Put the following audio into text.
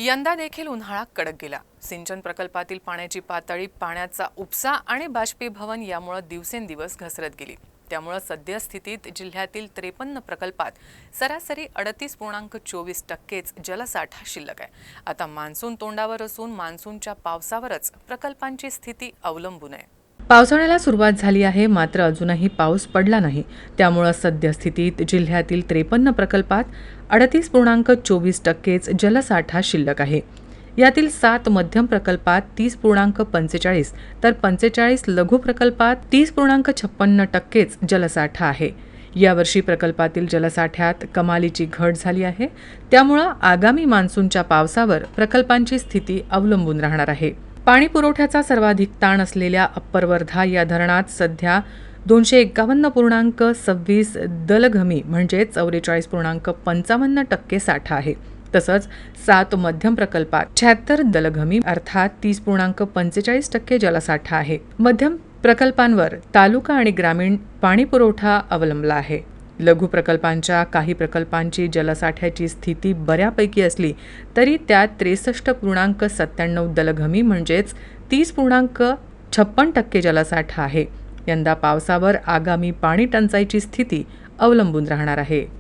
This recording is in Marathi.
यंदा देखील उन्हाळा कडक गेला। सिंचन प्रकल्पातील पाण्याची पातळी, पाण्याचा उपसा आणि बाष्पीभवन यामुळे दिवसेंदिवस घसरत गेली। त्यामुळे सद्यस्थितीत जिल्ह्यातील 53 प्रकल्पात सरासरी 38.24% जलसाठा शिल्लक आहे। आता मान्सून तोंडावर असून मान्सूनच्या पावसावरच प्रकल्पांची स्थिती अवलंबून आहे। पावसाळ्याला सुरुवात झाली आहे, मात्र अजूनही पाऊस पडला नाही। त्यामुळे सद्यस्थितीत जिल्ह्यातील 53 प्रकल्पात 38.24% जलसाठा शिल्लक आहे। यातील 7 मध्यम प्रकल्पात 30.45 तर 45 लघु प्रकल्पात 30.56% जलसाठा आहे। यावर्षी प्रकल्पातील जलसाठ्यात कमालीची घट झाली आहे। त्यामुळे आगामी मान्सूनच्या पावसावर प्रकल्पांची स्थिती अवलंबून राहणार आहे। पाणी पुरवठ्याचा सर्वाधिक ताण असलेल्या अप्पर वर्धा या धरणात सध्या 251.26 दलघमी म्हणजे 44.55% साठा आहे। तसंच 7 मध्यम प्रकल्पात 76 दलघमी अर्थात 30.45% जलसाठा आहे। मध्यम प्रकल्पांवर तालुका आणि ग्रामीण पाणी पुरवठा अवलंबला आहे। लघु प्रकल्पांच्या काही प्रकल्पांची जलसाठ्याची स्थिती बऱ्यापैकी असली तरी त्यात 63.97 दलघमी म्हणजेच 30.56% जलसाठा आहे। यंदा पावसावर आगामी पाणी टंचाईची स्थिती अवलंबून राहणार आहे।